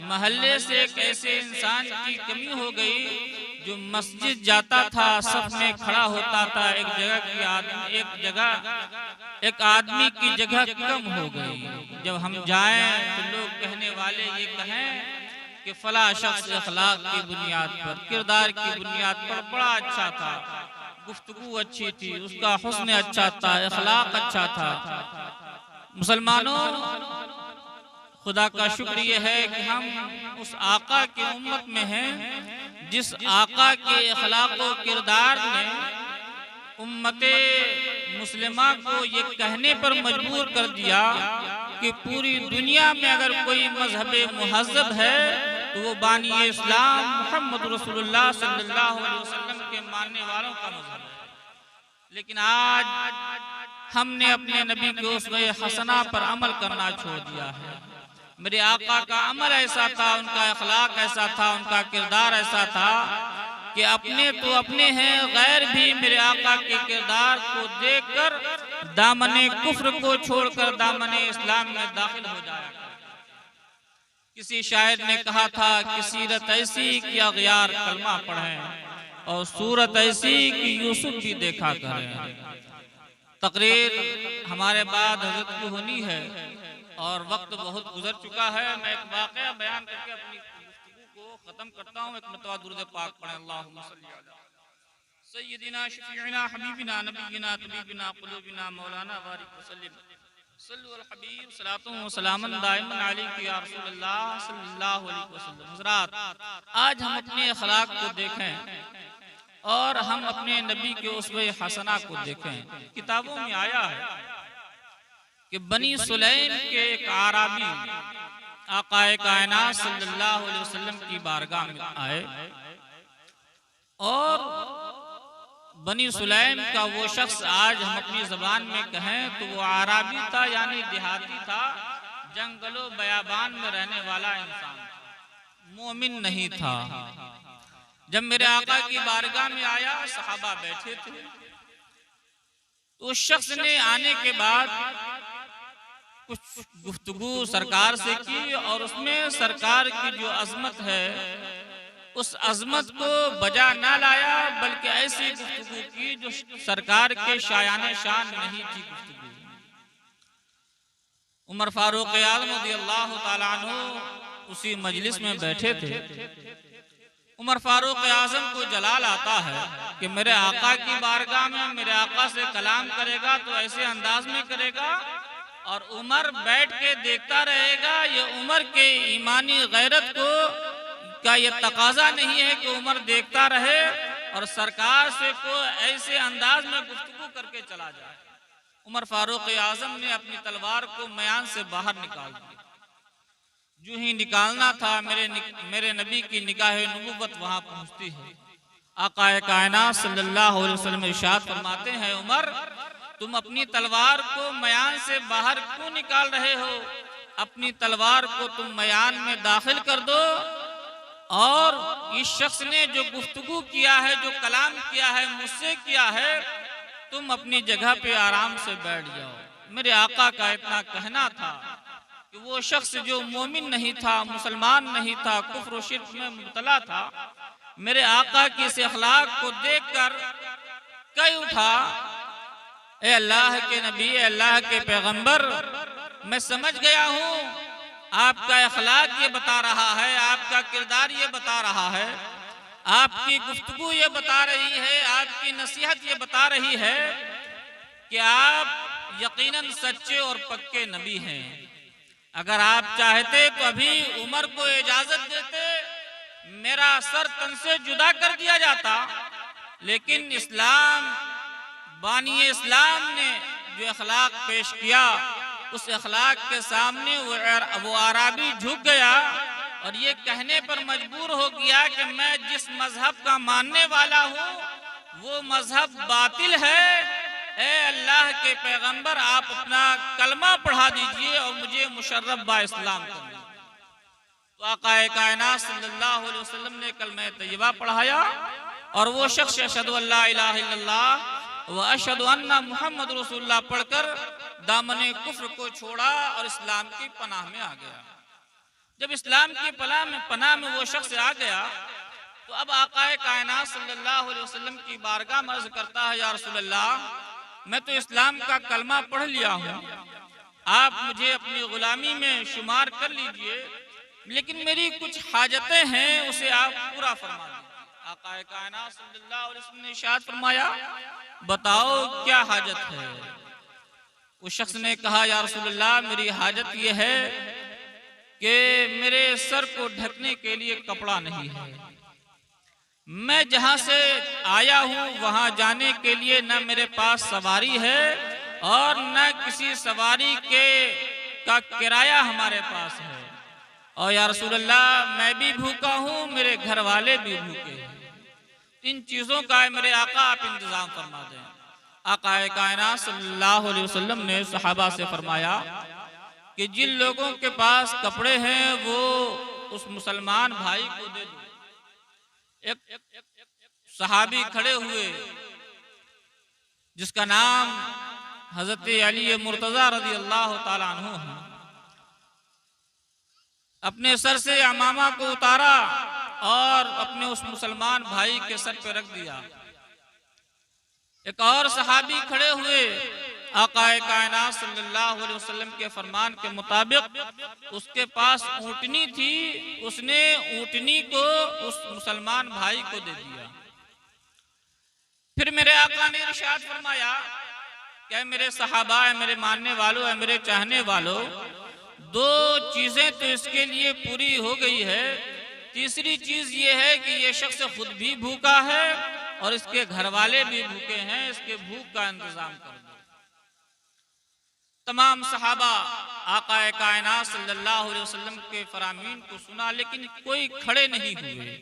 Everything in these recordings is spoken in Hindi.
महल्ले से एक ऐसे इंसान की कमी हो गई जो मस्जिद जाता था, सफ में खड़ा होता था। एक आदमी की जगह कम हो गई। जब हम जाएं तो लोग कहने वाले ये कहें कि फला शख्स अखलाक की बुनियाद पर, किरदार की बुनियाद पर बड़ा अच्छा था, गुफ्तगू अच्छी थी, उसका हुस्न अच्छा था, अखलाक अच्छा था। मुसलमानों, खुदा का शुक्र ये है कि हम उस आका की उम्मत में हैं जिस आका के अखलाक व किरदार ने उम्मते मुस्लिमा को ये कहने पर मजबूर कर दिया कि पूरी दुनिया में अगर कोई मजहब मुहज़्ज़ब है तो वो बानी इस्लाम मोहम्मद रसूलुल्लाह सल्लल्लाहु अलैहि वसल्लम के मानने वालों का मजहब है। लेकिन आज हमने अपने नबी के उसवे हसना पर अमल करना छोड़ दिया है। मेरे आका का अमल ऐसा था, उनका अखलाक ऐसा था, उनका किरदार ऐसा था कि अपने तो अपने हैं, गैर भी मेरे आका के किरदार को देखकर दामने कुफ्र को छोड़कर दामने इस्लाम में दाखिल हो जाया। किसी शायर ने कहा था कि सीरत ऐसी कि अगयार कलमा पढ़ें और सूरत ऐसी कि यूसुफ भी देखा करें। तकरीर हमारे बाद हजरत की होनी है और वक्त बहुत गुजर चुका है। मैं एक वाक़या बयान करके अपनी गुफ्तगू को खत्म करता हूँ। एक मरतबा दुरूद पाक पढ़ें। अल्लाहुम्मा सल्ली अला सय्यिदिना शफीइना हबीबिना नबीना तबीबिना कुलूबिना मौलाना बारिक वसल्लिम सल्लु अल हबीब सलातुन व सलामन दाइमन अलैहि या रसूलल्लाह सल्लल्लाहु अलैहि वसल्लम। हज़रात, आज हम अपने अखलाक को देखें और हम अपने नबी के उसवे हसना को देखें। किताबों में आया है कि बनी सुलैम के एक आराबी आकाए कायनात सल्लल्लाहु अलैहि वसल्लम की बारगाह में आए और बनी सुलैम का वो शख्स, आज हम अपनी जबान में कहें तो वो आराबी था, यानी देहाती था, जंगलों बयाबान में रहने वाला इंसान, मोमिन नहीं था। जब मेरे आका की बारगाह में आया, सहाबा बैठे थे, तो उस शख्स ने आने के बाद कुछ गुफ्तगू सरकार से की और उसमें सरकार की जो अजमत है उस अजमत को बजा ना लाया, बल्कि ऐसी गुफ्तगू की जो सरकार के शायाने शान नहीं थी गुफ्तगू। उमर फारूक आज़म रज़ियल्लाहु ताला अन्हु उसी मजलिस में बैठे थे। उमर फारूक आज़म को जलाल आता है कि मेरे आका की बारगाह में मेरे आका से कलाम करेगा तो ऐसे अंदाज में करेगा और उमर बैठ के देखता रहेगा। ये उमर के ईमानी गैरत को का ये तकाजा नहीं है कि उमर देखता रहे और सरकार से को ऐसे अंदाज में गुफ्तगू करके चला जाए। उमर फारूक आज़म ने अपनी तलवार को मयान से बाहर निकाल दिया। जो ही निकालना था, मेरे नबी की निगाह नबुव्वत वहां पहुंचती है। आकाए कायनात सल्लल्लाहु अलैहि वसल्लम इरशाद फरमाते हैं, उमर तुम अपनी तलवार को मयान से बाहर क्यों निकाल रहे हो? अपनी तलवार को तुम मयान में दाखिल कर दो और इस शख्स ने जो गुफ्तगू किया है, जो कलाम किया है, मुझसे किया है, तुम अपनी जगह पे आराम से बैठ जाओ। मेरे आका का इतना कहना था कि वो शख्स जो मोमिन नहीं था, मुसलमान नहीं था, कुफ्र और शिर्क में मुब्तला था, मेरे आका के इस अखलाक को देखकर कह उठा, ए अल्लाह के नबी, ए अल्लाह के पैगंबर, मैं समझ गया हूँ आपका अखलाक ये बता रहा है, आपका किरदार ये बता रहा है, आपकी गुफ्तगू ये बता रही है, आपकी नसीहत ये बता रही है कि आप यकीनन सच्चे और पक्के नबी हैं। अगर आप चाहते तो अभी उमर को इजाजत देते, मेरा सर तन से जुदा कर दिया जाता, लेकिन इस्लाम, बानी इस्लाम ने जो अखलाक पेश किया, उस अखलाक के सामने वो आराबी झुक गया और ये कहने पर मजबूर हो गया कि मैं जिस मजहब का मानने वाला हूँ वो मजहब बातिल है। ए अल्लाह के पैगंबर, आप अपना कलमा पढ़ा दीजिए और मुझे मुशर्रफ बा इस्लाम कर दीजिए। तो आकाए कायनात सल्लल्लाहु अलैहि वसल्लम ने कलमा तैयबा पढ़ाया और वो शख्स अशहदु अल्ला इलाहा इल्लल्लाह व अशहदु अन्ना मुहम्मद रसूलुल्लाह पढ़कर दामने कुफ्र को छोड़ा और इस्लाम की पनाह में आ गया। जब इस्लाम की पनाह में वो शख्स आ गया तो अब आकाए कायनात सल्लल्लाहु अलैहि वसल्लम की बारगाह में अर्ज करता है, या रसूल अल्लाह, मैं तो इस्लाम का कलमा पढ़ लिया हूँ, आप मुझे अपनी गुलामी में शुमार कर लीजिए, लेकिन मेरी कुछ हाजतें हैं, उसे आप पूरा फरमा दीजिए। आकाए कायनात सल्लल्लाहु अलैहि वसल्लम ने इरशाद फरमाया, बताओ क्या हाजत है। उस शख्स ने कहा, या रसूल अल्लाह, मेरी हाजत यह है कि मेरे सर को ढकने के लिए कपड़ा नहीं है, मैं जहां से आया हूं वहां जाने के लिए न मेरे पास सवारी है और न किसी सवारी का किराया हमारे पास है, और या रसूल अल्लाह, मैं भी भूखा हूं, मेरे घर वाले भी भूखे हैं। इन चीजों का मेरे आका आप इंतजाम फरमा दें। आका कायनात सल्लल्लाहु अलैहि वसल्लम ने सहाबा से फरमाया कि जिन लोगों के पास कपड़े हैं वो उस मुसलमान भाई को दे दो। एक सहाबी खड़े हुए जिसका नाम हजरत अली मुर्तजा रज़ी अल्लाह ताला अन्हु है, अपने सर से अमामा को उतारा और अपने उस मुसलमान भाई के सर पे रख दिया। एक और सहाबी खड़े हुए, आकाए कायनात सल्लल्लाहु अलैहि वसल्लम के फरमान के मुताबिक उसके पास ऊँटनी थी, उसने ऊँटनी को उस मुसलमान भाई को दे दिया। फिर मेरे आका ने इरशाद फरमाया कि मेरे सहाबा है, मेरे मानने वालों है, मेरे चाहने वालों, दो चीजें तो इसके लिए पूरी हो गई है, तीसरी चीज ये है कि ये शख्स खुद भी भूखा है और इसके घर वाले भी भूखे हैं, इसके भूख का इंतजाम कर दो। तमाम सहाबा आकाए कायनात सल्लल्लाहु अलैहि वसल्लम के फरामीन को सुना, लेकिन कोई खड़े नहीं हुए।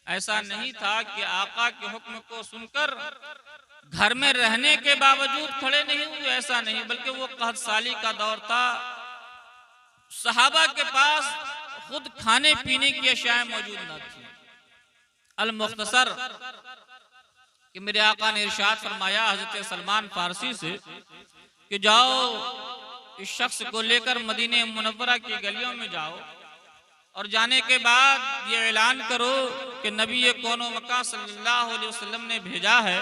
ऐसा नहीं था कि आका के हुक्म को सुनकर घर में रहने के बावजूद खड़े नहीं हुए, ऐसा नहीं, बल्कि वो कहत साली का दौर था। सहाबा के पास खुद खाने पीने की अशियाएं मौजूद न थी। अल मुख्तसर कि मेरे आका ने इरशाद फरमाया हजरत सलमान फारसी से कि जाओ इस शख्स को लेकर मदीने मुनव्वरा की गलियों में जाओ और जाने के बाद ये ऐलान करो कि नबी कौनो मक्का सल्लल्लाहु अलैहि वसल्लम ने भेजा है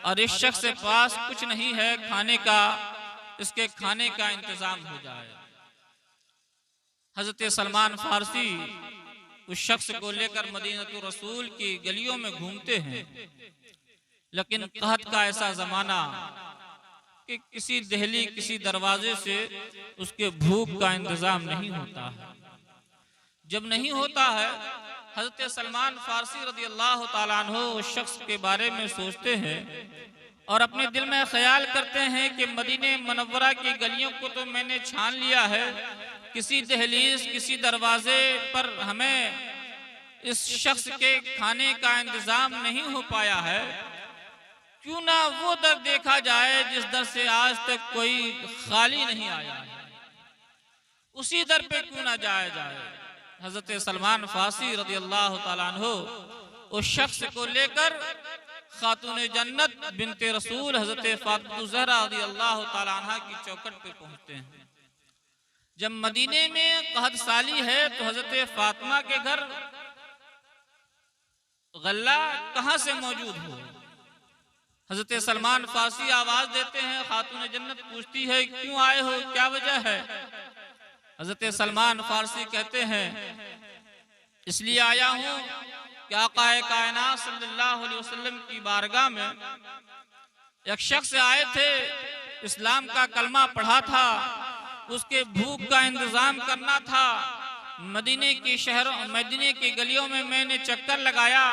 और इस शख्स के पास कुछ नहीं है खाने का, इसके खाने का इंतजाम हो जाए। हजरत सलमान फारसी उस शख्स को लेकर मदीनतुर रसूल की गलियों में घूमते हैं, लेकिन कहत का ऐसा जमाना कि किसी दहली किसी दरवाजे से उसके भूख का इंतजाम नहीं होता है। जब नहीं होता है, हजरत सलमान फारसी रज़ी अल्लाह ताला अन्हु उस शख्स के बारे में सोचते हैं और अपने दिल में ख्याल करते हैं कि मदीने मुनव्वरा की गलियों को तो मैंने छान लिया है, किसी दहलीज किसी दरवाजे पर हमें इस शख्स के खाने का इंतजाम नहीं हो पाया है, क्यों ना वो दर देखा जाए जिस दर से आज तक कोई खाली नहीं आया है, उसी दर पे क्यों ना जाया जाए। हजरत सलमान फारसी रज़ी अल्लाह ताला अन्हु उस शख्स को लेकर खातून जन्नत बिनते रसूल हजरत फातिमा ज़हरा रज़ी अल्लाह ताला अन्हा की चौखट पे पहुंचते हैं। जब मदीने में कहत साली है तो हजरत फातिमा के घर गल्ला कहां से मौजूद हो। हजरत सलमान फारसी आवाज देते हैं, खातून जन्नत पूछती है क्यों आए हो, क्या वजह है। हजरत सलमान फारसी कहते हैं इसलिए आया हूं कि आकाए कायनात सल्लल्लाहु अलैहि वसल्लम की बारगाह में एक शख्स आए थे, इस्लाम का कलमा पढ़ा था, उसके भूख का इंतजाम करना था। मदीने की गलियों में मैंने चक्कर लगाया,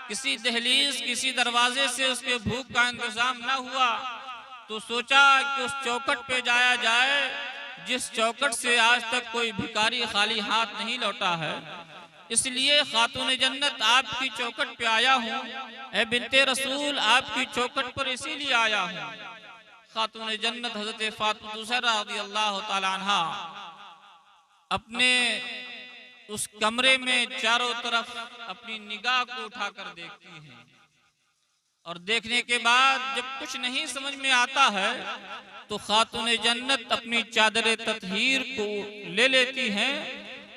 किसी दहलीज किसी दरवाजे से उसके भूख का इंतजाम न हुआ, तो सोचा कि उस चौखट पे जाया जाए जिस चौखट से आज तक कोई भिखारी खाली हाथ नहीं लौटा है। इसलिए खातून जन्नत आपकी चौखट पे आया हूँ, ए बिनते रसूल आपकी चौखट पर इसीलिए आया हूँ। खातून जन्नत हजरत फातिमा ज़हरा रज़ी अल्लाह ताला अन्हा अपने उस कमरे में चारों तरफ अपनी निगाह को उठाकर देखती हैं और देखने के बाद जब कुछ नहीं समझ में आता है तो खातून जन्नत अपनी चादर ततहीर को ले लेती हैं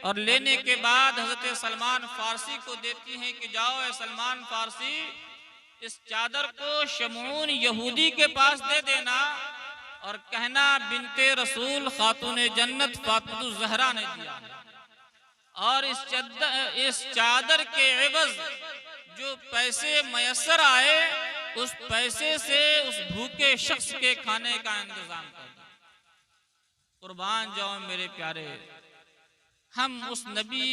और लेने के बाद हजरत सलमान फारसी को देती हैं कि जाओ ए सलमान फारसी, इस चादर को शमून यहूदी के पास दे देना और कहना बिनते रसूल खातून जन्नत फातिमा ज़हरा ने दिया है, और इस चादर के एवज जो पैसे मयसर आए उस पैसे से उस भूखे शख्स के खाने का इंतजाम कर दो। कुर्बान जाओ मेरे प्यारे, हम उस नबी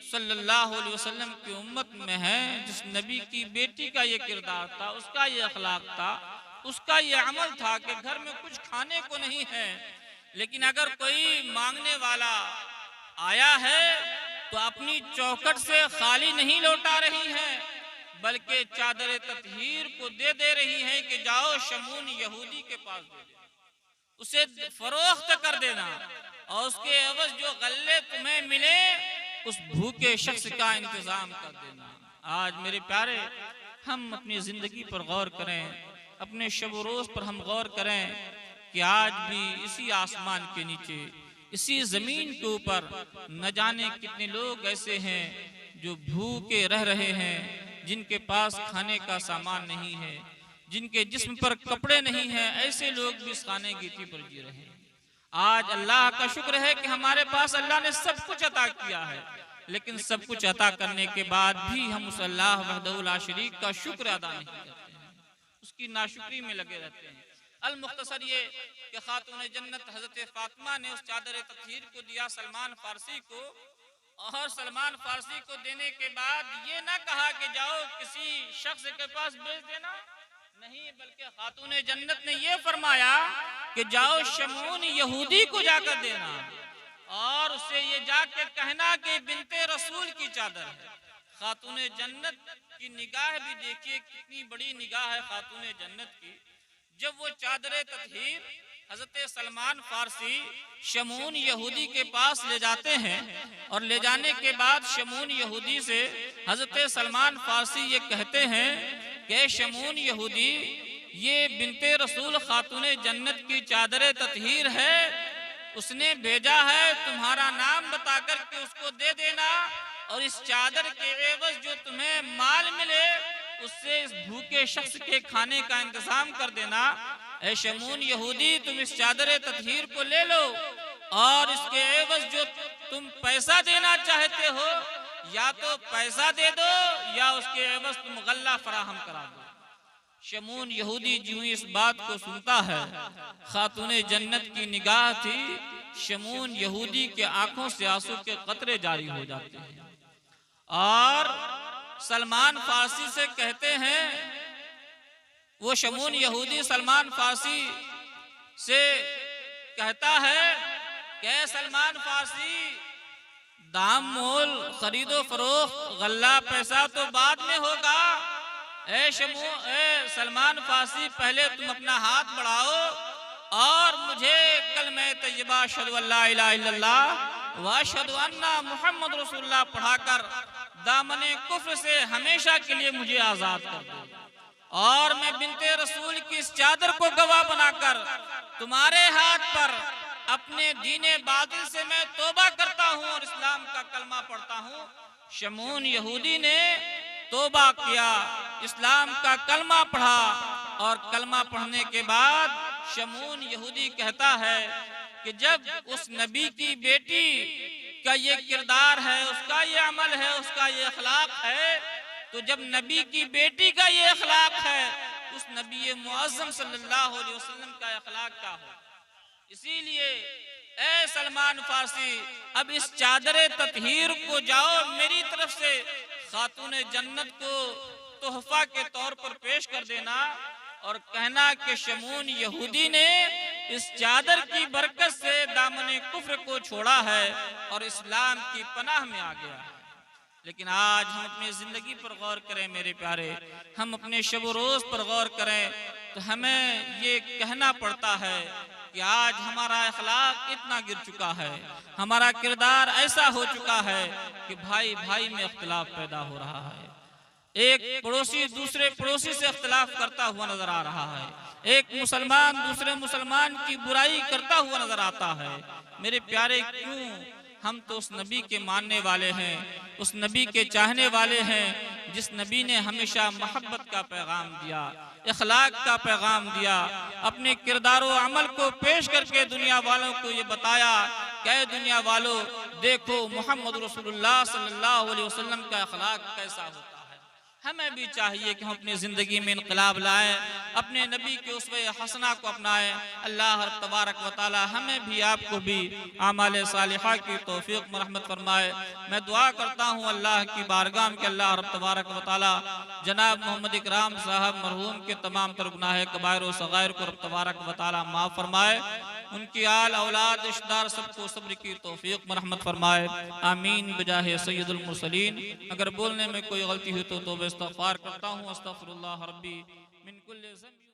सल्लल्लाहु अलैहि वसल्लम की उम्मत में हैं जिस नबी की बेटी का ये किरदार था, उसका ये अखलाक था, उसका ये अमल था कि घर में कुछ खाने को नहीं है, लेकिन अगर कोई मांगने वाला आया है तो अपनी चौखट से खाली नहीं लौटा रही है, बल्कि चादर ततहीर को दे रही है कि जाओ शमून यहूदी के पास दे दे, उसे फरोख्त कर देना और उसके एवज जो गल्ले तुम्हें मिले उस भूखे शख्स का इंतजाम कर देना। आज मेरे प्यारे, हम अपनी जिंदगी पर गौर करें, अपने शब रोज पर हम गौर करें कि आज भी इसी आसमान के नीचे, इसी जमीन के ऊपर न जाने कितने लोग ऐसे हैं जो भूखे रह रहे हैं, जिनके पास खाने का सामान नहीं है, जिनके जिस्म पर कपड़े नहीं हैं, ऐसे लोग भी इस खाने गीती पर जी रहे हैं। आज अल्लाह का शुक्र है कि हमारे पास अल्लाह ने सब कुछ अता किया है, लेकिन सब कुछ अता करने के बाद भी हम उस अल्लाह वहदहु ला शरीक का शुक्र अदा नहीं करते हैं, उसकी नाशुक्री में लगे रहते हैं। अल मुख्तसर ये कि खातून जन्नत हजरत फातिमा ने उस चादर ततहीर को दिया सलमान फारसी को, और सलमान फारसी को देने के बाद ये ना कहा कि जाओ किसी शख्स के पास बेच देना, नहीं, बल्कि खातून जन्नत ने ये फरमाया कि जाओ शमून यहूदी को जाकर देना और उससे ये जाके कहना कि बिनते रसूल की चादर है। खातून जन्नत की निगाह भी देखिए कितनी बड़ी निगाह है खातून जन्नत की। जब वो चादर ततहीर हजरत सलमान फारसी शमून यहूदी के पास ले जाते हैं और ले जाने के बाद शमून यहूदी से हजरत सलमान फारसी ये कहते हैं कि शमून यहूदी, ये बिनते रसूल खातून जन्नत की चादर ततहीर है, उसने भेजा है तुम्हारा नाम बताकर के उसको दे देना और इस चादर के एवज जो तुम्हें माल मिले उससे इस भूखे शख्स के खाने का इंतजाम कर देना। ऐ शमून यहूदी, तुम इस चादर ततहीर को ले लो और इसके एवज जो तुम पैसा देना चाहते हो या तो पैसा दे दो या उसके एवज तुम गल्ला फराहम करा दो। शमून यहूदी जो इस बात को सुनता है, खातून जन्नत की निगाह थी, शमून यहूदी के आंखों से आंसू के कतरे जारी हो जाते हैं और सलमान फारसी से कहते हैं, वो शमून यहूदी सलमान फारसी से कहता है कि सलमान फारसी, दाम मोल खरीदो फरोख्त गल्ला पैसा तो बाद में होगा, ए सलमान फारसी पहले तुम अपना हाथ बढ़ाओ और मुझे कलमे तय्यबा अशहदु अल्ला इलाहा इल्लल्लाह व अशहदु अन्ना मुहम्मद रसूलुल्लाह पढ़ाकर दामने कुफ्र से हमेशा के लिए मुझे आजाद कर दो और मैं बिनते रसूल की इस चादर को गवाह बनाकर तुम्हारे हाथ पर अपने दीने बातिल से मैं तौबा करता हूँ और इस्लाम का कलमा पढ़ता हूँ। शमून यहूदी ने तौबा किया, इस्लाम का कलमा पढ़ा और कलमा पढ़ने के बाद शमून यहूदी कहता है कि जब उस नबी की बेटी का ये किरदार है, उसका ये अमल है, उसका ये अखलाक है, तो जब नबी की बेटी का ये अखलाक है उस नबी मुअज़्ज़म सल्लल्लाहु अलैहि वसल्लम का अखलाक क्या हो। इसीलिए ए सलमान फारसी, अब इस चादर ततहीर को जाओ मेरी तरफ से खातून जन्नत को तोहफा के तौर पर पेश कर देना और कहना कि शमून यहूदी ने इस चादर की बरकत से दामने कुफ्र को छोड़ा है और इस्लाम की पनाह में आ गया है। लेकिन आज हम अपनी जिंदगी पर गौर करें मेरे प्यारे, हम अपने शब रोज पर गौर करें तो हमें ये कहना पड़ता है कि आज हमारा अखलाक इतना गिर चुका है, हमारा किरदार ऐसा हो चुका है कि भाई भाई में इख्तिलाफ पैदा हो रहा है। एक पड़ोसी दूसरे पड़ोसी से इख्तिलाफ करता हुआ नजर आ रहा है, एक मुसलमान दूसरे मुसलमान की बुराई करता हुआ नजर आता है। मेरे प्यारे, क्यों हम तो उस नबी के मानने वाले हैं, उस नबी के चाहने वाले हैं जिस नबी ने हमेशा मोहब्बत का पैगाम दिया, इखलाक का पैगाम दिया, अपने किरदार व अमल को पेश करके दुनिया वालों को ये बताया कि दुनिया वालों देखो मोहम्मद रसूलुल्लाह सल्लल्लाहु अलैहि वसल्लम का इखलाक कैसा होता है। हमें भी चाहिए कि हम अपनी ज़िंदगी में इनकलाब लाएं, अपने नबी के उसवे हसना को अपनाएं। अल्लाह तबारक व तआला हमें भी आपको भी आमाल सालिहा की तौफीक रहमत फरमाए। मैं दुआ करता हूँ अल्लाह की बारगाह में कि अल्लाह तबारक व तआला जनाब मोहम्मद इकराम साहब मरहूम के तमाम तर गुनाह कबायर व सगायर को तबारक व तआला माफ़ फरमाए, उनकी आल औलाद रिश्तेदार सबको सब्र की तौफीक रहमत फरमाए। आमीन बिजाहे सय्यदुल मुरसलीन। अगर बोलने में कोई गलती हुई तो तौबा इस्तग़फ़ार करता हूँ। अस्तग़फिरुल्लाह रब्बी मिन कुल्लि ज़ंब।